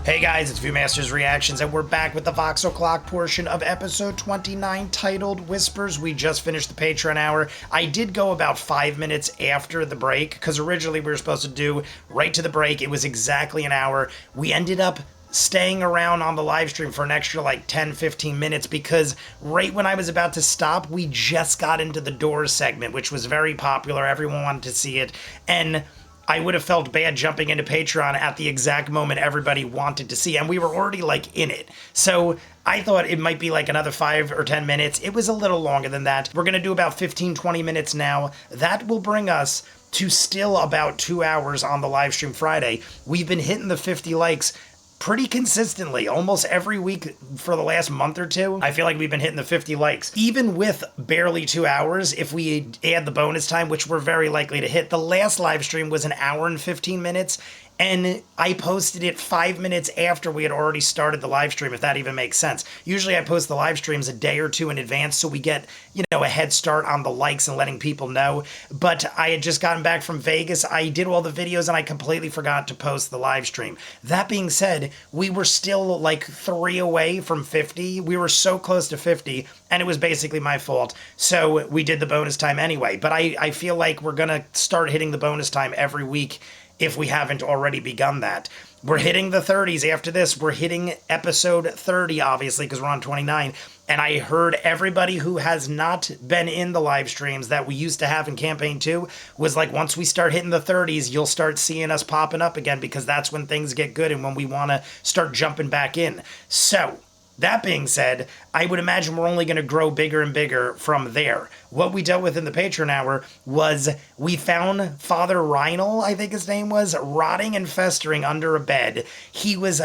Hey guys, it's Viewmasters Reactions, and we're back with the Vox O'Clock portion of episode 29, titled Whispers. We just finished the Patreon hour. I did go about 5 minutes after the break, because originally we were supposed to do right to the break. It was exactly an hour. We ended up staying around on the live stream for an extra like 10-15 minutes because right when I was about to stop, we just got into the Doors segment, which was very popular. Everyone wanted to see it, and I would have felt bad jumping into Patreon at the exact moment everybody wanted to see, and we were already like in it. So I thought it might be like another 5 or 10 minutes. It was a little longer than that. We're gonna do about 15-20 minutes now. That will bring us to still about 2 hours on the live stream Friday. We've been hitting the 50 likes pretty consistently, almost every week for the last month or two. I feel like we've been hitting the 50 likes. Even with barely 2 hours, if we add the bonus time, which we're very likely to hit, the last live stream was an hour and 15 minutes, and I posted it 5 minutes after we had already started the live stream, if that even makes sense. Usually I post the live streams a day or two in advance so we get, a head start on the likes and letting people know. But I had just gotten back from Vegas. I did all the videos and I completely forgot to post the live stream. That being said, we were still like 3 away from 50. We were so close to 50, and it was basically my fault. So we did the bonus time anyway. But I feel like we're gonna start hitting the bonus time every week if we haven't already begun that. We're hitting the 30s after this. We're hitting episode 30, obviously, because we're on 29. And I heard everybody who has not been in the live streams that we used to have in Campaign 2 was like, once we start hitting the 30s, you'll start seeing us popping up again, because that's when things get good and when we want to start jumping back in. So that being said, I would imagine we're only going to grow bigger and bigger from there. What we dealt with in the Patreon hour was we found Father Reinl, I think his name was, rotting and festering under a bed. He was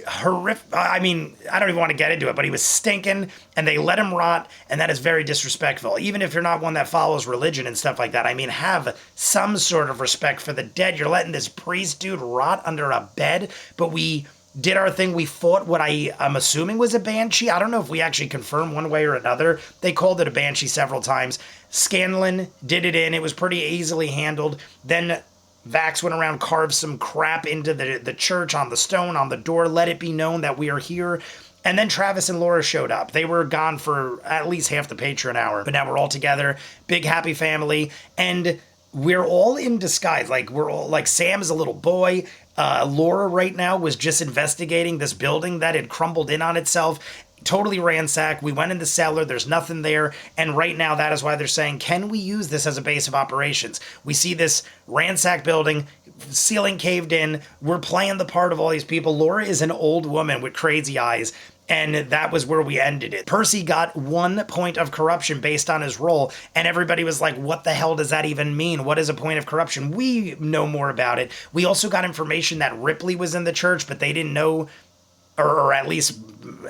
horrific. I mean, I don't even want to get into it, but he was stinking, and they let him rot, and that is very disrespectful. Even if you're not one that follows religion and stuff like that, I mean, have some sort of respect for the dead. You're letting this priest dude rot under a bed, but we did our thing. We fought what I'm assuming was a banshee. I don't know if we actually confirmed one way or another. They called it a banshee several times. Scanlan did it in. It was pretty easily handled. Then Vax went around, carved some crap into the church on the stone, on the door, let it be known that we are here. And then Travis and Laura showed up. They were gone for at least half the Patreon hour, but now we're all together. Big happy family. And we're all in disguise. Like, we're all like, Sam is a little boy. Laura right now was just investigating this building that had crumbled in on itself. Totally ransacked. We went in the cellar. There's nothing there. And right now, that is why they're saying, can we use this as a base of operations? We see this ransacked building, ceiling caved in. We're playing the part of all these people. Laura is an old woman with crazy eyes. And that was where we ended it. Percy got 1 point of corruption based on his role, and everybody was like, what the hell does that even mean? What is a point of corruption? We know more about it. We also got information that Ripley was in the church, but they didn't know, or at least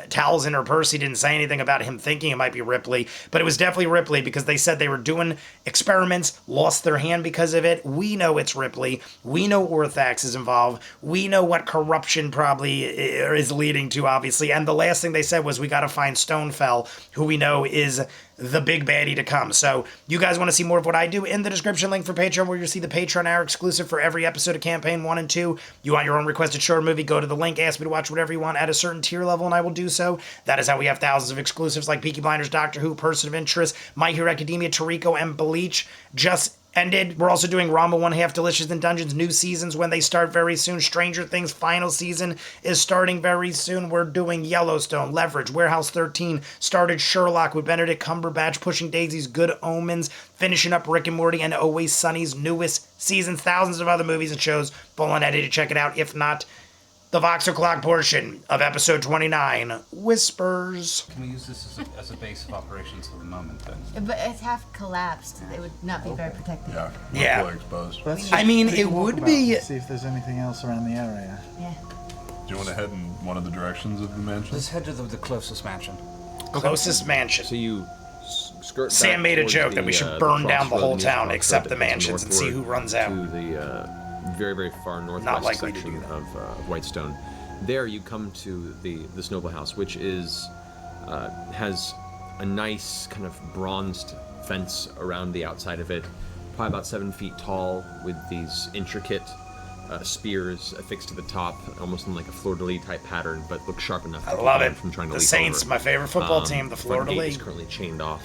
Tal'dorei or Percy didn't say anything about him thinking it might be Ripley, but it was definitely Ripley because they said they were doing experiments, lost their hand because of it. We know it's Ripley. We know Orthax is involved. We know what corruption probably is leading to, obviously. And the last thing they said was we got to find Stonefell, who we know is the big baddie to come. So you guys want to see more of what I do? In the description link for Patreon, where you'll see the Patreon hour exclusive for every episode of Campaign 1 and 2. You want your own requested short movie, go to the link, ask me to watch whatever you want at a certain tier level, and I will do so. That is how we have thousands of exclusives like Peaky Blinders, Doctor Who, Person of Interest, My Hero Academia, Toriko, and Bleach. Just ended. We're also doing Rama 1/2 Delicious in Dungeons new seasons when they start very soon. Stranger Things final season is starting very soon. We're doing Yellowstone, Leverage, Warehouse 13, started Sherlock with Benedict Cumberbatch, Pushing Daisies, Good Omens, finishing up Rick and Morty, and Always Sunny's newest seasons. Thousands of other movies and shows. Full unedited. Check it out. If not, the Vox O'Clock portion of episode 29, Whispers. Can we use this as a base of operations for the moment, then? But it's half collapsed. It would not be very protected. Yeah. Fully exposed. I mean, it would be. See if there's anything else around the area. Yeah. Do you want to head in one of the directions of the mansion? Let's head to the closest mansion. Closest mansion. So you skirt. Sam made a joke that we should burn down the whole town except the mansions and see who runs out. To the very, very far northwest section of Whitestone. There you come to this noble house, which is has a nice kind of bronzed fence around the outside of it, probably about 7 feet tall, with these intricate spears affixed to the top, almost in like a fleur-de-lis type pattern, but look sharp enough to I keep love anyone it. from trying to The leap Saints, over. my favorite football team, the Front gate fleur-de-lis. is currently chained off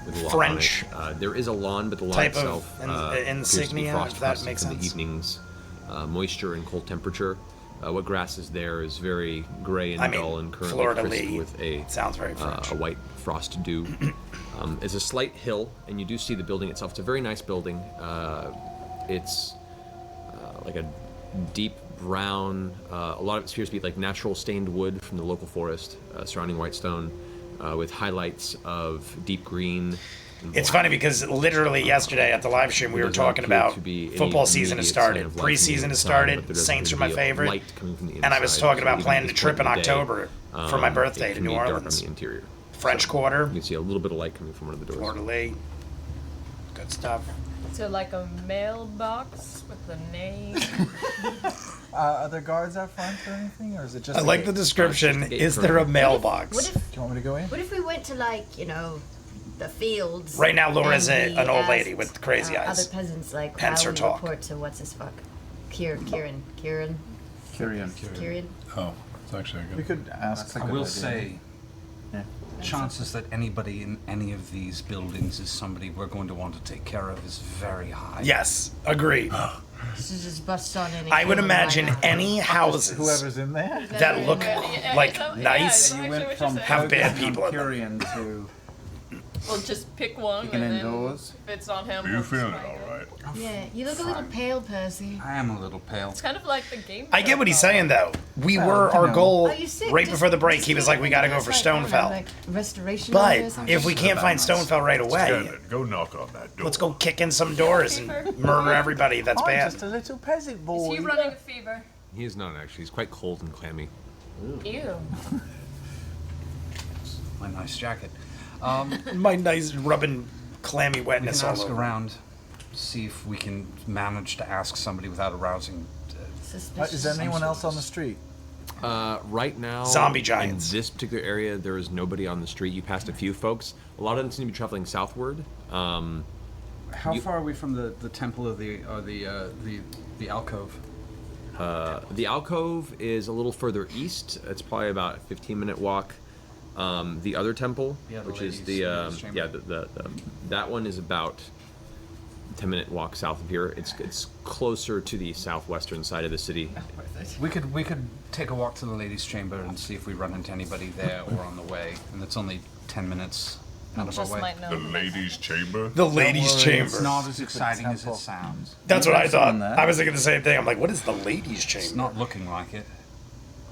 with a lock French on it. There is a lawn, but the lawn type of itself appears to be insignia, frost if that crusted makes from the sense. evening's moisture and cold temperature. What grass is there is very gray and I mean, dull and currently fleur-de-lis crisp with a sounds very French. a white frost dew. It's a slight hill, and you do see the building itself. It's a very nice building. It's like a deep brown. A lot of it appears to be like natural stained wood from the local forest surrounding Whitestone, with highlights of deep green. and It's black. funny because literally yesterday at the live stream we There were does not talking appear about to be any football season has immediate sign started, of life from the preseason has inside, started. but there does Saints are appear my to be a favorite, light coming from the and I was inside, talking so about even planning at the this trip point in the day, October for my birthday it to can New be dark on Orleans. the interior. French So Quarter, You can see a little bit of light coming from one of the doors. fleur-de-lis, good stuff. So like a mailbox with the name. Are there guards out front or anything, or is it just? I a like gate? the description. Just a gate Is there a currently. mailbox? What if Do you want me to go in? what if we went to like, the fields? Right now, Laura's and we an old lady asked, with crazy eyes. Other peasants like Hence how her we talk. report to what's his fuck? Kieran. Kyrian. Kieran. Oh, it's actually a We good. could ask. I will say, Yeah. chances that anybody in any of these buildings is somebody we're going to want to take care of is very high. Yes, agreed. So just bust on in. And I would kill them right imagine now. any houses Whoever's in there. that look like Yeah, nice yeah, You actually went what from you're saying. have bad focusing people on in them. Kyrian to Well, just pick one Chicken and then indoors. if it's on him. Are you we'll feeling just all right? Yeah, you look a little pale, Percy. I am a little pale. It's kind of like the game. I get what he's show saying though. We Well, were you our know. goal Are you sick? right Just- before the break. just He was get like, "We got to go into for this, like, I don't know, Stonefell." like restoration But order or something? if we can't find Stonefell right away, Shannon, go knock on that door. let's go kick in some doors and murder everybody. That's I'm bad. just a little peasant Is boy. he running a fever? He is not actually. He's quite cold and clammy. Ew. My nice jacket. My nice rubbing clammy We wetness can all ask over. around, see if we can manage to ask somebody without arousing. Suspicious. Is there anyone else on the street? Right now, Zombie giants. in this particular area, there is nobody on the street. You passed a few folks. A lot of them seem to be traveling southward. How You- far are we from the temple of the alcove? The alcove is a little further east. It's probably about a 15-minute walk. The other temple, Yeah, the which is ladies' the ladies' chamber. yeah, the that one is about 10-minute walk south of here. It's closer to the southwestern side of the city. We could take a walk to the ladies' chamber and see if we run into anybody there or on the way, and it's only 10 minutes out of our Just way. might know. The ladies' chamber. The ladies' worry, chamber. It's not as exciting as temple. it sounds. That's what I There's thought. someone there. I was thinking the same thing. I'm like, what is the ladies' chamber? It's not looking like it.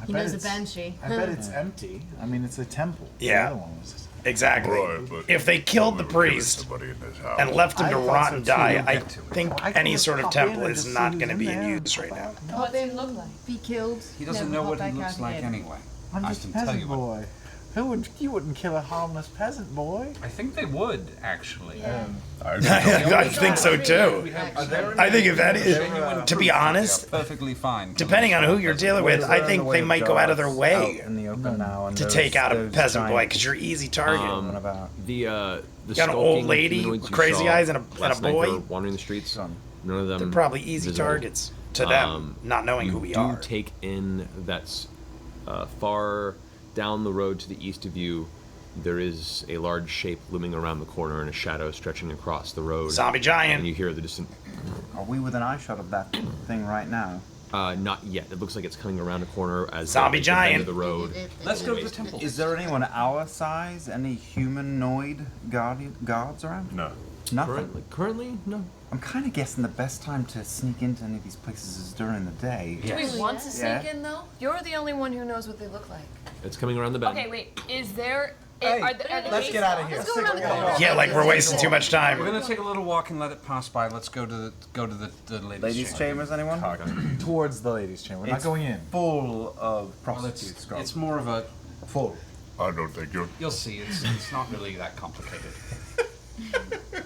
I He bet knows a it's- banshee. I bet it's empty. I mean, it's a temple. Yeah. The other one was. Exactly. Right, but If they killed the probably were killing priest somebody in this house. and left him I to thought rot so and too. die, We'll I get to it. think I any can sort of pop in temple and is just not see going to who's be in in there. use right now. Pop in, look like. Be killed. He doesn't never know pop what he back looks out like again. anyway. I'm I just a can tell peasant you what. boy. You wouldn't kill a harmless peasant boy. I think they would actually. Yeah. I think so too. I think if that is, Genuine to be proof that honest, they are perfectly fine. depending on who you're dealing with, I think they might go out of their Out way in the open now, and to those- take out a those peasant boy giant because you're easy target. going about. The Got an skulking old lady humanoids with you crazy saw eyes and a last night boy. that were wandering the streets. Gone. None of them. They're probably easy visible. targets to them, not knowing who we You do are. take in that's far down the road to the east of you. There is a large shape looming around the corner and a shadow stretching across the road. Zombie And giant. you hear the distant. Are we within eyeshot of that thing right now? Not yet. It looks like it's coming around a corner as Zombie like, the bend giant. of the road. Let's go to the temple. Is there anyone our size? Any humanoid guards around? No. Nothing. Currently, no. I'm kind of guessing the best time to sneak into any of these places is during the day. Do we want to sneak Yeah. in though? You're the only one who knows what they look like. It's coming around the bend. Okay, wait. Is there? Hey, are there let's get out of here. Let's go around the corner. Yeah, like we're wasting too much We're time. gonna take a little walk and let it pass by. Let's go to the ladies' Ladies' chamber. chambers, anyone? Towards the ladies' chamber. We're not It's going in. Full of Well, prostitutes. it's more of a. Full. I don't think you're. You'll see. It's not really that complicated.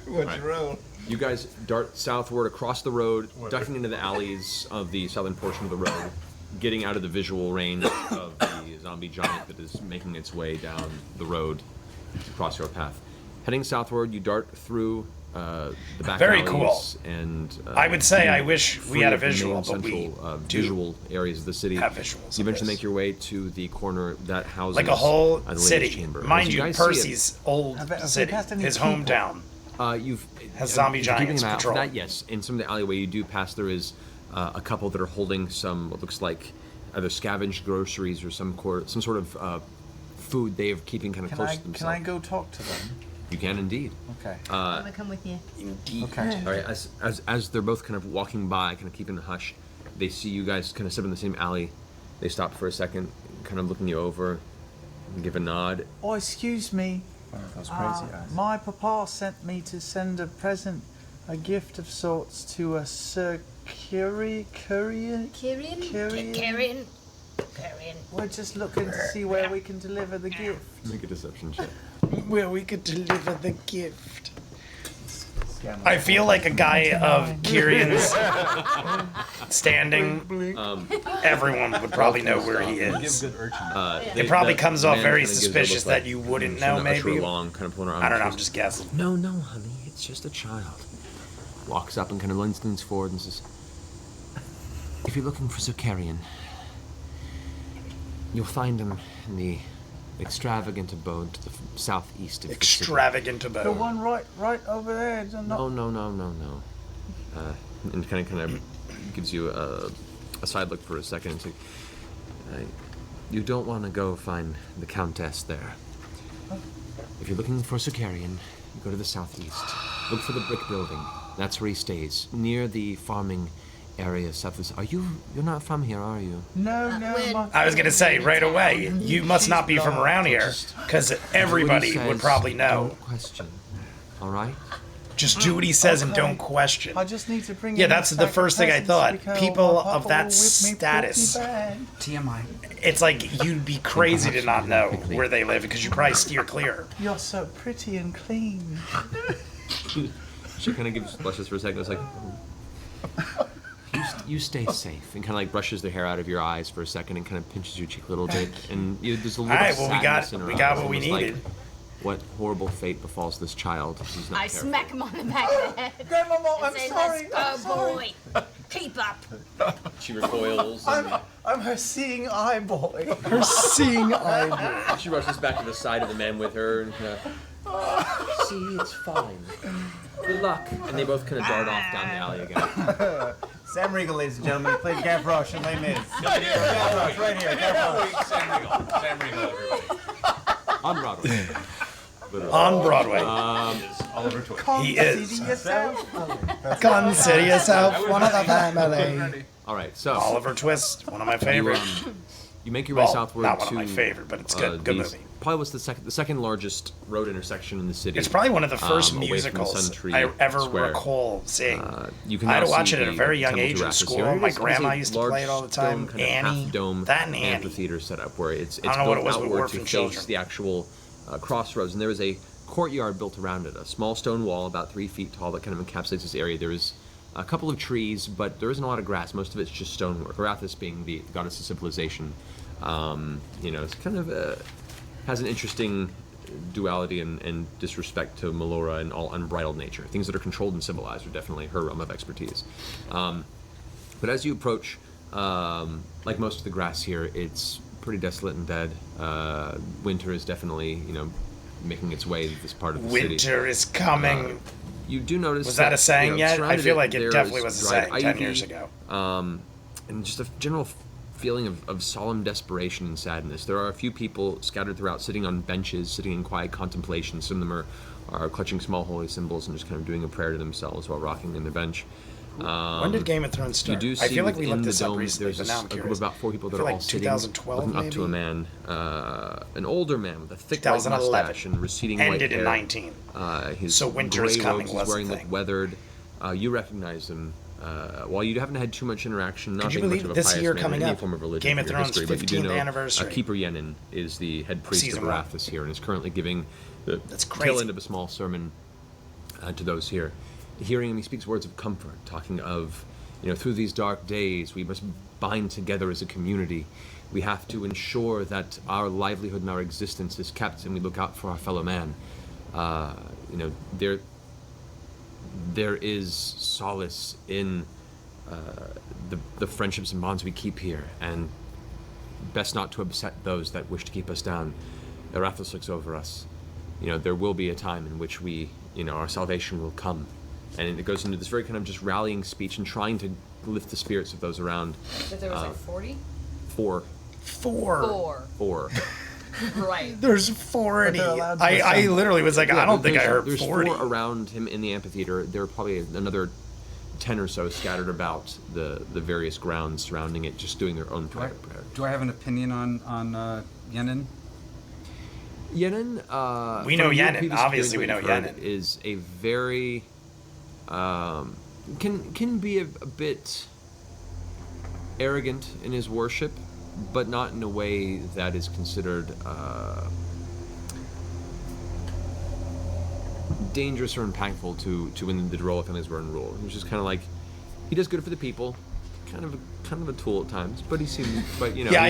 What's your roll? You guys dart southward across the road, ducking into the alleys of the southern portion of the road, getting out of the visual range of the zombie giant that is making its way down the road to cross your path. Heading southward, you dart through the back Very alleys and I would say I being wish we free had a of the main visual, but we central, do visual areas of the city. have visuals You of eventually this. make your way to the corner that houses like a whole the ladies' city. chamber. And Mind as you, guys see it, Percy's old Have we city, passed any his people? hometown. You've Has zombie if you're keeping giants an eye out for patrol. that, yes. In some of the alleyway you do pass, there is a couple that are holding some what looks like either scavenged groceries or some sort of food they are keeping kind of Can close I to themselves. can I go talk to them? You can indeed. Okay. I'm gonna come with you. Indeed. Okay. All right, as they're both kind of walking by, kind of keeping a hush, they see you guys kind of sit in the same alley. They stop for a second, kind of looking you over, and give a nod. Oh, excuse me. One of those crazy eyes. My papa sent me to send a present, a gift of sorts to a Sir Kyrian. Carrying. We're just looking to see where we can deliver the gift. Make a deception check. Where we could deliver the gift. I feel like a guy of Kirian's standing. Everyone would probably know where he is. Good urchin. It probably the comes off man very kinda gives a suspicious look like, that you wouldn't trying know, to usher maybe. along, kind of pulling her arm. I don't know, She I'm goes, just guessing. No, honey, it's just a child. Walks up and kind of leans forward and says, if you're looking for Zucarian, you'll find him in the extravagant abode to the southeast of Extravagant The abode. one right over there. Is not... the city. No. And kind of gives you a side look for a second and says, you don't want to go find the Countess there. If you're looking for Zucarian, you go to the southeast. Look for the brick building. That's where he stays, near the farming area south. You're not from here, are you? No. I was gonna say right away, you must not be from around here, because everybody What he would says, probably know. Don't question. All right. Just do what he says and Okay. don't question. I just need to bring. Yeah, in that's a the sack of first thing I presents thought. because People my of papa that will whip me status. pretty bad. TMI. It's like you'd be crazy to not know Quickly. where they live because you probably steer clear. You're so pretty and clean. She kind of gives blushes for a second. It's like, you stay safe, and kind of like brushes the hair out of your eyes for a second, and kind of pinches your cheek a little bit, and there's a little. All right, bit well, of we got- sadness in her we eyes, got what we almost like, needed. what horrible fate befalls this child? He's not I careful. smack him on the back of the head. Grandmama, I'm and say, sorry. Let's go, boy. Keep up. She recoils. And I'm her seeing eye boy. Her seeing eye. she rushes back to the side of the man with her, and see, it's fine. Good luck. And they both kind of dart off down the alley again. Sam Riegel, ladies and gentlemen, he played Gav Roche in Les Mis. Gav Roche, right here. Gav Roche. Sam Riegel, everybody. On Broadway. On Broadway. Oliver Twist. He is. Consider yourself. Consider yourself one of the family. All right, so Oliver Twist, one of my you, favorites. you make your way Well, southward not one to of my favorite, but it's good. Good these- movie. Probably was the second largest road intersection in the city. It's probably one of the first away from the musicals Sun Tree I ever Square. recall seeing. You can I had now to watch see it at a the very young Temple age in Terraces school. here. It My is- it is grandma a used to play it all the time. large stone, kind of Annie. half-dome That and Annie. amphitheater set up where it's don't know what built it was with outward to orphan face children. the actual crossroads, and there is a courtyard built around it, a small stone wall about 3 feet tall that kind of encapsulates this area. There is a couple of trees, but there isn't a lot of grass. Most of it's just stonework. Arathis being the goddess of civilization, it's kind of has an interesting duality and disrespect to Melora and all unbridled nature. Things that are controlled and civilized are definitely her realm of expertise. But as you approach, like most of the grass here, it's pretty desolate and dead. Winter is definitely, making its way to this part of the city. Winter is coming. You do notice. Was that a saying yet? I surrounded feel like it there definitely is was a dried saying 10 ivy, years ago. And just a general feeling of solemn desperation and sadness. There are a few people scattered throughout, sitting on benches, sitting in quiet contemplation. Some of them are clutching small holy symbols and just kind of doing a prayer to themselves while rocking in their bench. When did Game of Thrones You start? do see I feel like we within looked the this up dome, recently, there's but now I'm a group curious. of about 4 people that I feel are all like sitting, 2012 looking up to a maybe? man, an older man with a thick white 2011. mustache and receding white Ended hair. in 19. His So winter gray is coming robes was he's the wearing thing. look weathered. You recognize him. While you haven't had too much interaction, not Could you being much believe of a this pious year man coming in any up? form of religion Game in of your Thrones history, but you do 15th know anniversary. Keeper Yenin is the head priest Season of one. Arathis here and is currently giving the That's tail crazy. end of a small sermon to those here. Hearing him, he speaks words of comfort, talking of, through these dark days, we must bind together as a community. We have to ensure that our livelihood and our existence is kept, and we look out for our fellow man. there is solace in the friendships and bonds we keep here, and best not to upset those that wish to keep us down. Arathos looks over us. There will be a time in which our salvation will come. And it goes into this very kind of just rallying speech and trying to lift the spirits of those around. But there was like 40? Four. Right. There's 40. But they're allowed to I assemble. literally was like, I don't think I heard There's 40. 4 around him in the amphitheater. There are probably another 10 or so scattered about the various grounds surrounding it, just doing their own private prayer. Do I have an opinion on Yenin? Yenin, We know from your Yenin. previous Obviously, we hearing know what you've heard, Yenin. is a very can be a bit arrogant in his worship, but not in a way that is considered dangerous or impactful to when the Drollic families were in rule. He was just kind of like, he does good for the people, kind of a tool at times, but he seems, Yeah,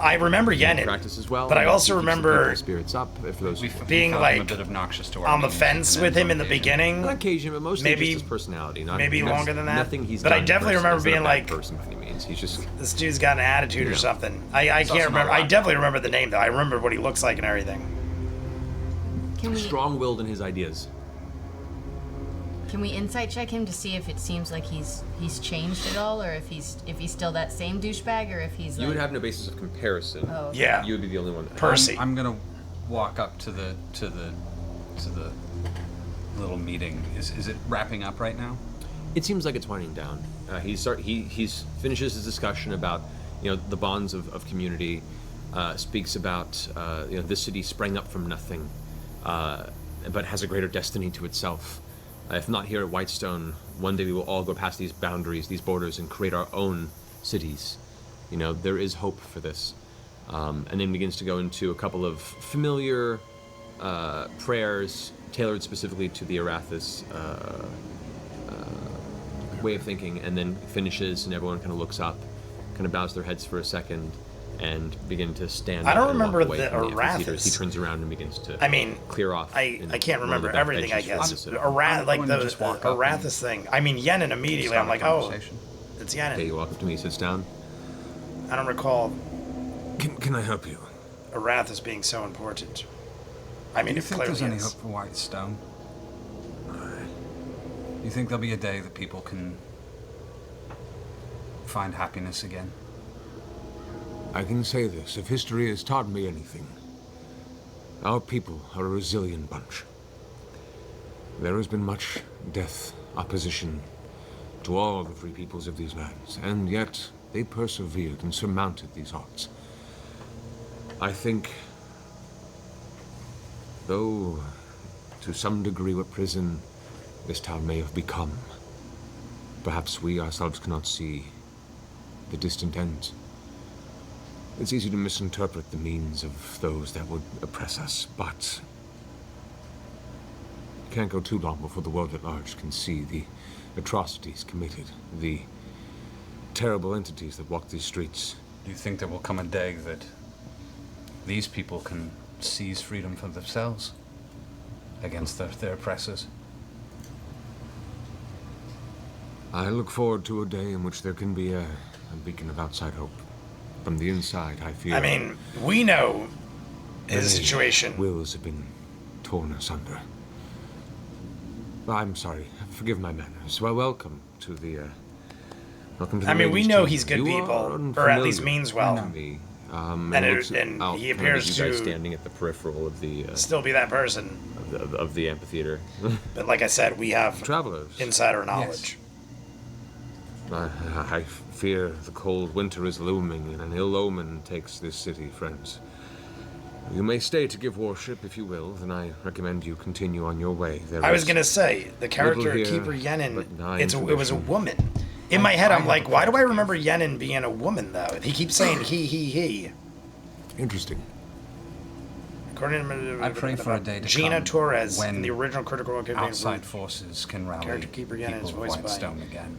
I remember Yenin. practice as well. But I and also he keeps the remember people's spirits up for those being found him like a bit obnoxious to our on the meetings, fence and with then him in the on occasion. beginning. on occasion, but mostly Maybe- just his personality. Not maybe that's longer than that. Nothing he's But I done definitely personally. remember He's not being a bad like- person by any means. He's just This dude's got an attitude or Yeah. something. I also can't remember. not I loud. definitely remember the name though. I remember what he looks like and everything. Can we strong-willed in his ideas. can we insight check him to see if it seems like he's changed at all, or if he's still that same douchebag, or if he's You like, would have no basis of comparison. Oh, okay. Yeah. You would be the only one. Percy. I'm gonna walk up to the little meeting. Is it wrapping up right now? It seems like it's winding down. He finishes his discussion about the bonds of community. Speaks about this city sprang up from nothing, but has a greater destiny to itself. If not here at Whitestone, one day we will all go past these boundaries, these borders, and create our own cities. There is hope for this. And then begins to go into a couple of familiar prayers tailored specifically to the Arathis way of thinking, and then finishes, and everyone kind of looks up, kind of bows their heads for a second, and begin to stand I up don't and remember walk away the from amphitheater. Arathis. He turns around and begins to I mean, clear off. I in can't one of the remember back everything. I benches for guess the- I'm like going the to just walk up and Arathis thing. I mean Yenin immediately. I'm like, Start a oh, conversation. it's Okay, Yenin. you walk up to me, he sits down. I don't recall Can I help you? Arathis being so important. I mean, Do you it think clearly there's any is. hope for Whitestone? You think there'll be a day that people can find happiness again? I can say this, if history has taught me anything, our people are a resilient bunch. There has been much death, opposition to all the free peoples of these lands, and yet they persevered and surmounted these odds. I think, though to some degree what prison this town may have become, perhaps we ourselves cannot see the distant ends. It's easy to misinterpret the means of those that would oppress us, but it can't go too long before the world at large can see the atrocities committed, the terrible entities that walk these streets. Do you think there will come a day that these people can seize freedom for themselves against their oppressors? I look forward to a day in which there can be a beacon of outside hope. From the inside, I feel I mean, we know his many situation. wills have been torn asunder. I'm sorry. Forgive my manners. Well, welcome to the I mean, we ladies' know chamber. he's good You people, are or at least unfamiliar means well. to me. And looks and out he kind of appears at you guys to standing at the peripheral of the Still be that person. of the amphitheater. But like I said, we have Travelers. insider knowledge. I fear the cold winter is looming, and an ill omen takes this city, friends. You may stay to give worship if you will, then I recommend you continue on your way. I was gonna say the character here, Keeper Yenin. but nine It was a tradition. woman. In my head, I'm have like, a why do I point. remember Yenin being a woman though? He keeps saying he. Interesting. According to I pray for a day to Gina come Torres in when the original Critical Role campaign. outside forces can rally Character Keeper Yenin people is of voiced by- Whitestone again.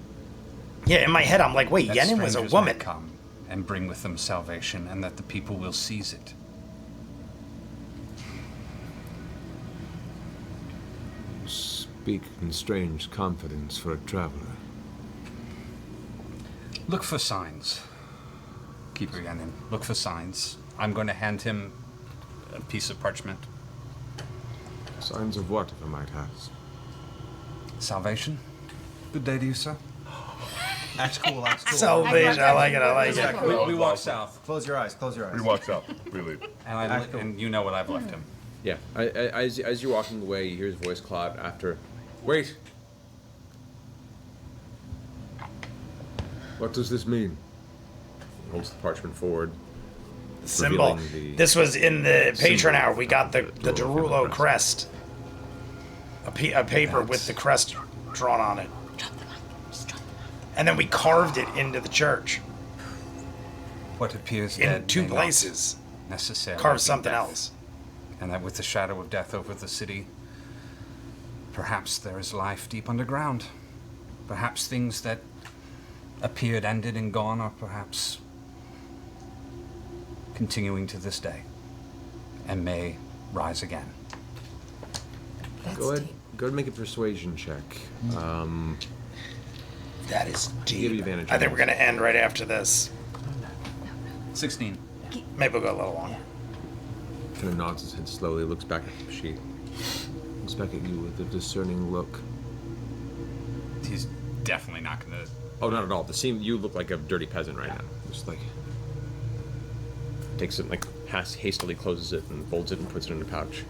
Yeah, in my head, I'm like, wait, That Yenin was a strangers woman. may come and bring with them salvation, and that the people will seize it. speak in strange confidence for a traveler. Look for signs. Keeper Yanin, look for signs. I'm going to hand him a piece of parchment. Signs of what, if I might ask? Salvation. Good day to you, sir. That's cool. That's cool. Salvation. I like it. We walk south. Close your eyes. Close your eyes. He walks out. We leave. And you know what I've left him. Yeah. As you're walking away, you hear his voice cloud after. Wait. What does this mean? He holds the parchment forward. Symbol. This was in the patron hour. We got the Derulo crest. A paper with the crest drawn on it. And then we carved it into the church. What appears in dead two may not places. Necessarily carved be something death. else. And that with the shadow of death over the city, perhaps there is life deep underground. Perhaps things that appeared ended and gone are perhaps continuing to this day and may rise again. Go ahead and make a persuasion check. That is deep. Give you advantage. I think we're going to end right after this. 16. Maybe we'll go a little longer. Kind of nods his head slowly, looks back at the sheet. Looks back at you with a discerning look. He's definitely not going to... Oh, not at all. You look like a dirty peasant right now. Just like... Takes it, like, hastily closes it and folds it and puts it in a pouch.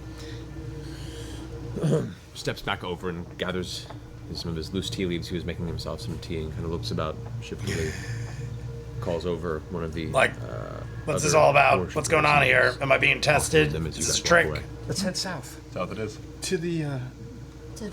Steps back over and gathers some of his loose tea leaves. He was making himself some tea and kind of looks about shiftingly. Calls over one of the... what's this all about? What's going on here? Am I being tested? Is this a trick? Let's head south. South it is. To the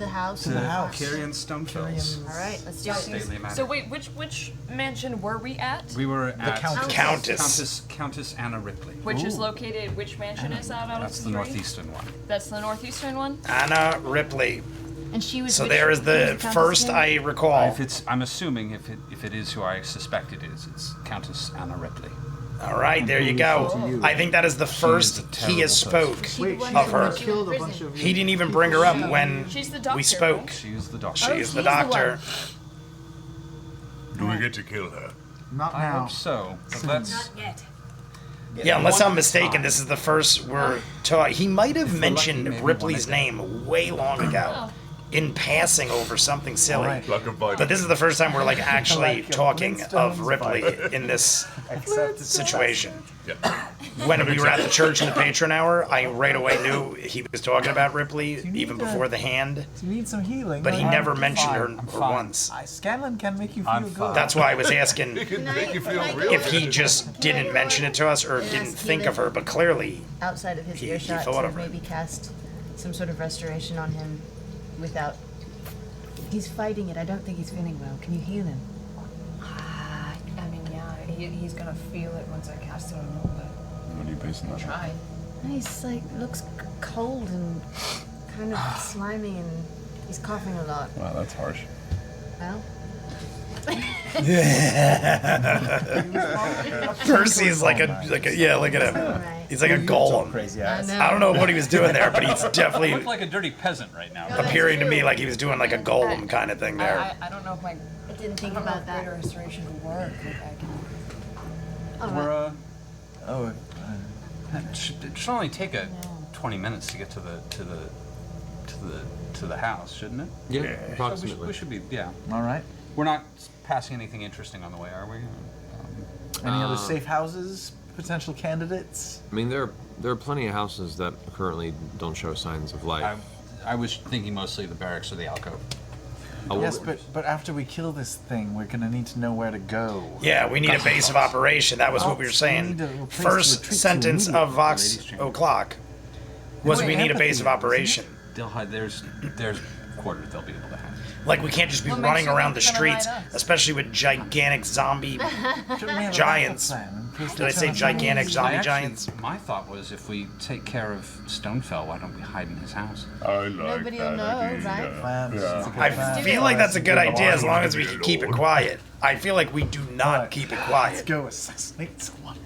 house. To the house. Carrion Stonefells. All right, let's do it. So wait, which mansion were we at? We were at... Countess Anna Ripley. Which is located, which mansion is that out of That's the three? northeastern one. That's the northeastern one? Anna Ripley. And she was. So there is the first I recall. I'm assuming if it is who I suspect it is, it's Countess Anna Ripley. All right, there you go. I think that is the first he has spoke of her. He didn't even bring her up when we spoke. She is the doctor. She is the doctor. Do we get to kill her? Not I now. hope so. But let's... Not yet. Yeah, unless I'm mistaken, this is the first we're talking. He might have mentioned Ripley's name way long ago in passing over something silly. But this is the first time we're like actually talking of Ripley in this situation. When we were at the church in the patron hour, I right away knew he was talking about Ripley even before the hand. You need some healing. But he never mentioned her fine. once. Scanlan can make you feel good. That's why I was asking Make you feel real. if he just didn't mention it to us or didn't think of her, but clearly Outside of his he earshot thought to of her. maybe cast some sort of restoration on him without. He's fighting it. I don't think he's feeling well. Can you heal him? I mean, yeah, he's gonna feel it once I cast it on him, but What are you basing that on? try. He's like looks cold and kind of slimy, and he's coughing a lot. Wow, that's harsh. Well, Percy's like a yeah, look at him. right. He's like a golem. Crazy I ass. know. I don't know what he was doing there, but he's You definitely look like a dirty peasant right now. appearing to me like he was doing like a golem kind of thing there. I don't know if my I didn't I think don't know about if that. greater restoration would work. Like I can. All We're right. Oh, it should only take 20 minutes to get to the house, shouldn't it? Yeah, So approximately. we should be, yeah. all right. We're not passing anything interesting on the way, are we? Any other safe houses? Potential candidates? I mean, there are plenty of houses that currently don't show signs of life. I was thinking mostly the barracks or the alcove. Yes, but after we kill this thing, we're gonna need to know where to go. Yeah, we need a base of operation. That was what we were We saying. need a place to First retreat to sentence of immediately. Vox O'Clock was we need a base of operation. They'll hide, there's quarters they'll be able to have. Like we can't just be What makes running you around the think they're gonna streets, hide us? especially with gigantic zombie. Shouldn't we have a Giants. backup plan in case Did I they say turn us gigantic on? zombie Actually, giants? my thought was if we take care of Stonefell, why don't we hide in his house? I like Nobody will that know, idea. right? Plan. Yeah. It's a good I plan. feel like that's a good idea as long as we Get can keep it old. quiet. I feel like we do not Alright. keep it Let's quiet. go assassinate someone.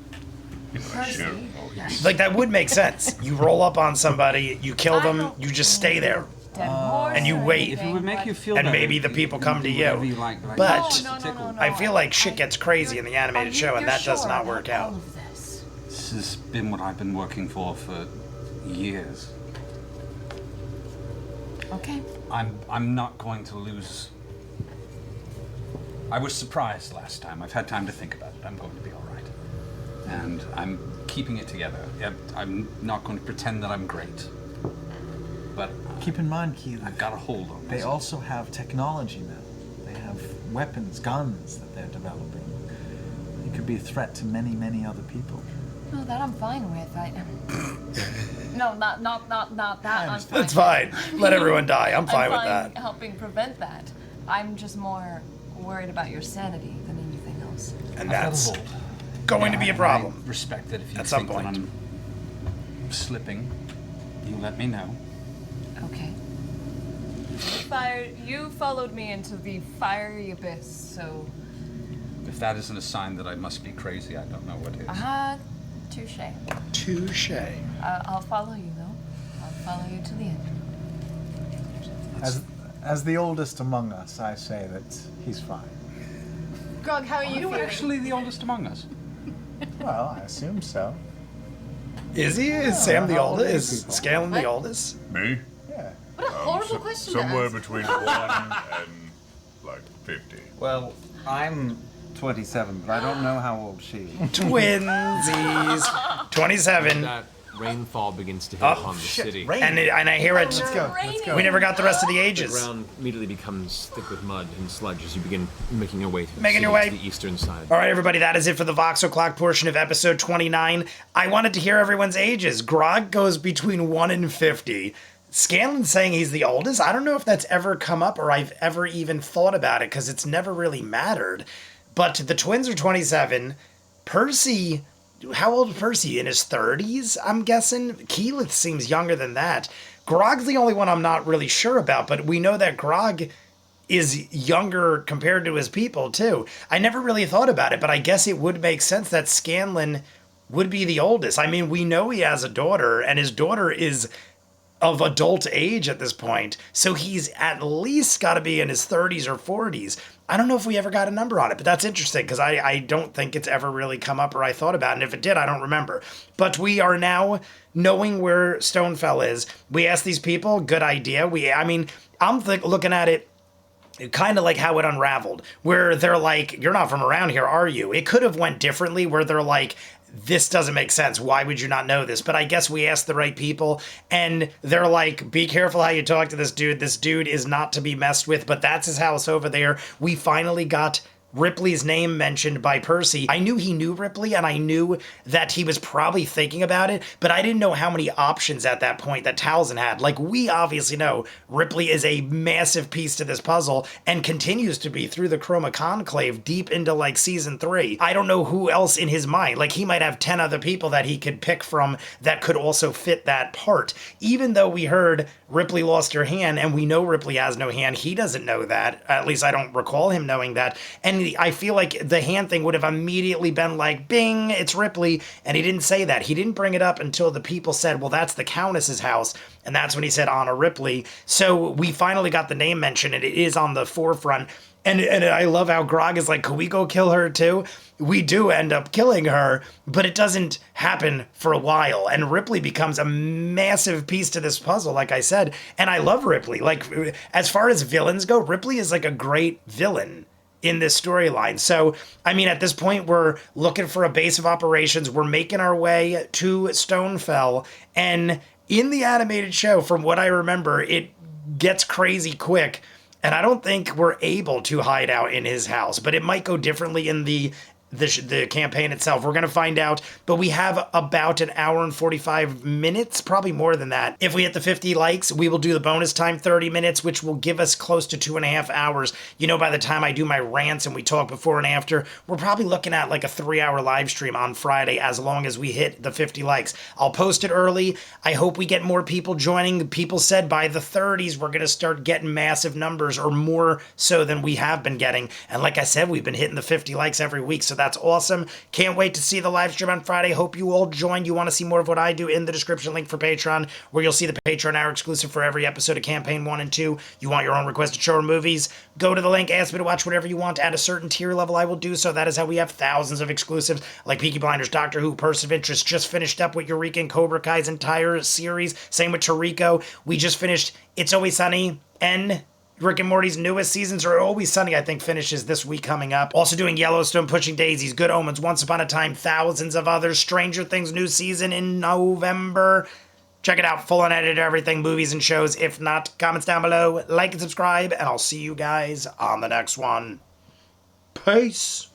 Like that would make sense. You roll up on somebody, you kill them, you just stay there. dead horse. And you or wait. If it anything, would make but- you feel And better, maybe the people you come do to you. whatever like But No, no, no, I feel like shit I- gets crazy in the animated show, and you're that does sure not about work All out. of this. This has been what I've been working for years. Okay. I'm not going to lose. I was surprised last time. I've had time to think about it. I'm going to be all right. And I'm keeping it together. Yeah, I'm not going to pretend that I'm great. But Keep in mind, Keith, I've got a hold on they this. also have technology now. They have weapons, guns that they're developing. It could be a threat to many, many other people. No, that I'm fine with. No, not that. I'm fine. That's fine. Let everyone die. I'm fine with that. Helping prevent that. I'm just more worried about your sanity than anything else. And I've got a that's hold. going to be a And problem. I respect that if you At some think that point. I'm slipping, you let me know. Okay. You followed me into the fiery abyss, so If that isn't a sign that I must be crazy, I don't know what is. touche. Touche. I'll follow you though. I'll follow you to the end. As the oldest among us, I say that he's fine. Grog, how are you Are you feeling? actually the oldest among us? Well, I assume so. Is he? Is Sam the how old are oldest? you Is people? Scanlan the What? oldest? Me? Yeah. What a horrible question to Somewhere ask. between 1 and like 50. Well, I'm 27, but I don't know how old she is. Twinsies. 27. That rainfall begins to hit Oh, upon the shit. city. And I hear it. Let's go. Let's go. We never got the rest of the The ages. ground immediately becomes thick with mud and sludge as you begin making your way to the, Making your city, way. to the eastern side. All right, everybody, that is it for the Vox O'Clock portion of episode 29. I wanted to hear everyone's ages. Grog goes between 1 and 50. Scanlan's saying he's the oldest. I don't know if that's ever come up or I've ever even thought about it because it's never really mattered. But the twins are 27. Percy, how old is Percy? In his 30s, I'm guessing? Keyleth seems younger than that. Grog's the only one I'm not really sure about, but we know that Grog is younger compared to his people, too. I never really thought about it, but I guess it would make sense that Scanlan would be the oldest. I mean, we know he has a daughter, and his daughter is of adult age at this point. So he's at least got to be in his 30s or 40s. I don't know if we ever got a number on it, but that's interesting because I don't think it's ever really come up or I thought about it. And if it did, I don't remember. But we are now knowing where Stonefell is. We asked these people, good idea. I'm looking at it kind of like how it unraveled, where they're like, you're not from around here, are you? It could have went differently where they're like, this doesn't make sense. Why would you not know this? But I guess we asked the right people and they're like, be careful how you talk to this dude. This dude is not to be messed with, but that's his house over there. We finally got Ripley's name mentioned by Percy. I knew he knew Ripley and I knew that he was probably thinking about it, but I didn't know how many options at that point that Tal'dorei had. Like, we obviously know Ripley is a massive piece to this puzzle and continues to be through the Chroma Conclave deep into like season 3. I don't know who else in his mind. Like, he might have 10 other people that he could pick from that could also fit that part. Even though we heard Ripley lost her hand and we know Ripley has no hand, he doesn't know that. At least I don't recall him knowing that. And I feel like the hand thing would have immediately been like, bing, it's Ripley. And he didn't say that. He didn't bring it up until the people said, well, that's the Countess's house. And that's when he said Anna Ripley. So we finally got the name mentioned and it is on the forefront. And I love how Grog is like, could we go kill her too? We do end up killing her, but it doesn't happen for a while. And Ripley becomes a massive piece to this puzzle, like I said. And I love Ripley. Like, as far as villains go, Ripley is like a great villain in this storyline. So, I mean, at this point, we're looking for a base of operations. We're making our way to Stonefell. And in the animated show, from what I remember, it gets crazy quick. And I don't think we're able to hide out in his house, but it might go differently in the campaign itself. We're going to find out, but we have about an hour and 45 minutes, probably more than that. If we hit the 50 likes, we will do the bonus time 30 minutes, which will give us close to 2.5 hours. You know, by the time I do my rants and we talk before and after, we're probably looking at like a 3-hour live stream on Friday, as long as we hit the 50 likes. I'll post it early. I hope we get more people joining. People said by the 30s, we're going to start getting massive numbers, or more so than we have been getting. And like I said, we've been hitting the 50 likes every week, so that's awesome. Can't wait to see the live stream on Friday. Hope you all join. You want to see more of what I do, in the description link for Patreon, where you'll see the Patreon hour exclusive for every episode of Campaign 1 and 2. You want your own requested show or movies? Go to the link, ask me to watch whatever you want. At a certain tier level, I will do so. That is how we have thousands of exclusives, like Peaky Blinders, Doctor Who, Person of Interest. Just finished up with Eureka and Cobra Kai's entire series. Same with Toriko. We just finished It's Always Sunny and Rick and Morty's newest seasons, or Always Sunny, I think, finishes this week coming up. Also doing Yellowstone, Pushing Daisies, Good Omens, Once Upon a Time, thousands of others. Stranger Things new season in November. Check it out, full unedited everything, movies and shows. If not, comments down below, like and subscribe, and I'll see you guys on the next one. Peace.